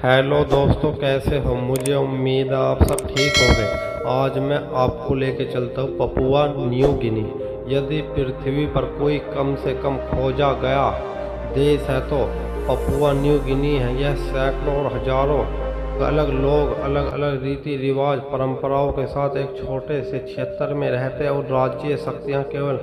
Hello दोस्तों, कैसे हो? मुझे उम्मीद है आप सब ठीक होंगे। आज मैं आपको लेके चलता हूँ पपुआ न्यू गिनी। यदि पृथ्वी पर कोई कम से कम खोजा गया देश है तो पपुआ न्यू गिनी है। यह सैकड़ों और हजारों अलग लोग अलग अलग रीति रिवाज परंपराओं के साथ एक छोटे से क्षेत्र में रहते हैं और राज्य शक्तियाँ केवल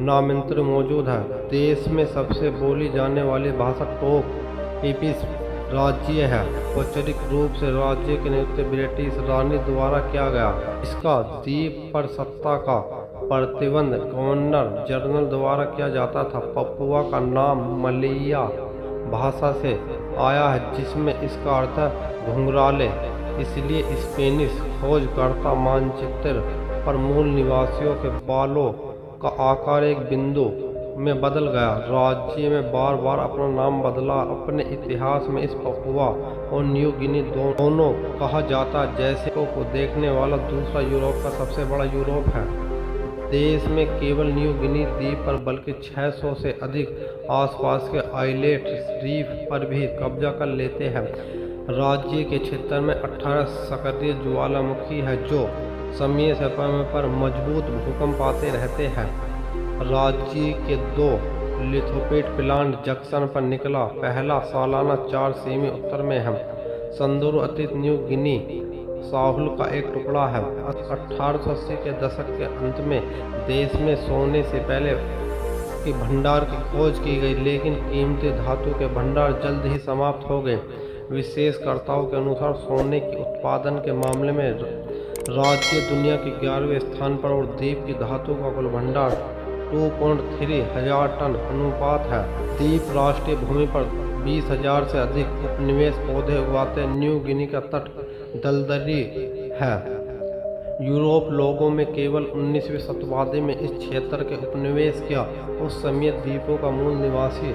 नामांतर मौजूद है। देश में सबसे बोली जाने वाली भाषा टोक इपिस राज्य है। औपचारिक रूप से राज्य की नियुक्ति ब्रिटिश रानी द्वारा किया गया। इसका द्वीप पर सत्ता का प्रतिबंध गवर्नर जनरल द्वारा किया जाता था। पपुआ का नाम मलया भाषा से आया है जिसमें इसका अर्थ है घुंघराले। इसलिए स्पेनिश खोजकर्ता मानचित्र पर मूल निवासियों के बालों का आकार एक बिंदु में बदल गया। राज्य में बार बार अपना नाम बदला। अपने इतिहास में इस पपुआ और न्यू गिनी दोनों कहा जाता जैसे को देखने वाला दूसरा यूरोप का सबसे बड़ा यूरोप है। देश में केवल न्यू गिनी द्वीप पर बल्कि 600 से अधिक आसपास के आइलैंड द्वीप पर भी कब्जा कर लेते हैं। राज्य के क्षेत्र में 18 सक्रिय ज्वालामुखी है जो समय समय पर मजबूत भूकंप आते रहते हैं। राज्य के 2 लिथोपेट प्लांट जंक्शन पर निकला। पहला सालाना 4 सेमी उत्तर में है। संदूर अतीत न्यू गिनी साहुल का एक टुकड़ा है। 1880 के दशक के अंत में देश में सोने से पहले के भंडार की खोज की गई, लेकिन कीमती धातु के भंडार जल्द ही समाप्त हो गए। विशेषकर्ताओं के अनुसार सोने के उत्पादन के मामले में राज्य दुनिया के 11वें स्थान पर और द्वीप की धातु का कुल भंडार 2.3 हजार टन अनुपात है। द्वीप राष्ट्रीय भूमि पर 20,000 से अधिक उपनिवेश पौधे उगाते। न्यू गिनी का तट दलदली है। यूरोप लोगों में केवल 19वीं शताब्दी में इस क्षेत्र के उपनिवेश किया। उस समय द्वीपों का मूल निवासी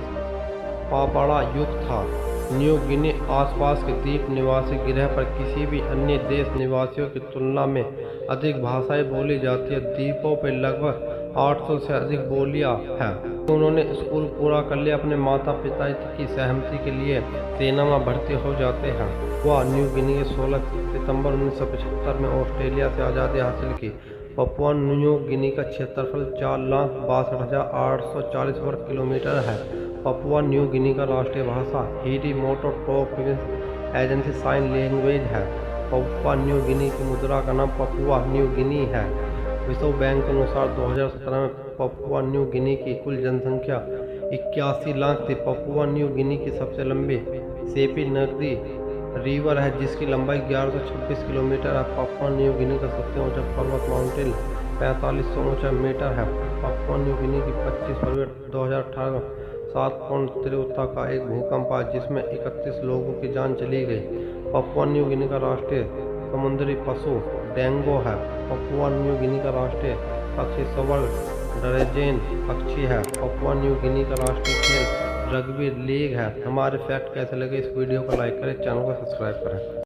पापड़ा युग था। न्यू गिनी आसपास के द्वीप निवासी गिरह पर किसी भी अन्य देश निवासियों की तुलना में अधिक भाषाएं बोली जाती है। द्वीपों पर लगभग 800 से अधिक बोलियां हैं। उन्होंने स्कूल पूरा कर लिया। अपने माता पिता की सहमति के लिए सेना में भर्ती हो जाते हैं। वह न्यू गिनी के 16 सितंबर 1975 में ऑस्ट्रेलिया से आज़ादी हासिल की। पपुआ न्यू गिनी का क्षेत्रफल 4,62,840 वर्ग किलोमीटर है। पपुआ न्यू गिनी का राष्ट्रीय भाषा हिंदी मोटो टोक एजेंसी साइन लैंग्वेज है। पपुआ न्यू गिनी की मुद्रा का नाम पपुआ न्यू गिनी है। विश्व बैंक के अनुसार 2017 में पपुआ न्यू गिनी की कुल जनसंख्या 81 लाख थी। पपुआ न्यू गिनी की सबसे लंबी सेपी नदी रिवर है जिसकी लंबाई 1126 किलोमीटर है। पपुआ न्यू गिनी का सबसे ऊंचा पर्वत माउंटेन 4500 ऊंचा मीटर है। पपुआ न्यू गिनी की 25 फरवरी 2018 7.3 का एक भूकंप आया जिसमें 31 लोगों की जान चली गई। पपुआ न्यू गिनी का राष्ट्रीय समुद्री पशु डेंगो है। पपुआ न्यू गिनी का राष्ट्रीय पक्षी स्वर्ण ड्रैगन पक्षी है। पपुआ न्यू गिनी का राष्ट्रीय खेल रग्बी लीग है। हमारे फैक्ट कैसे लगे? इस वीडियो को लाइक करें, चैनल को सब्सक्राइब करें।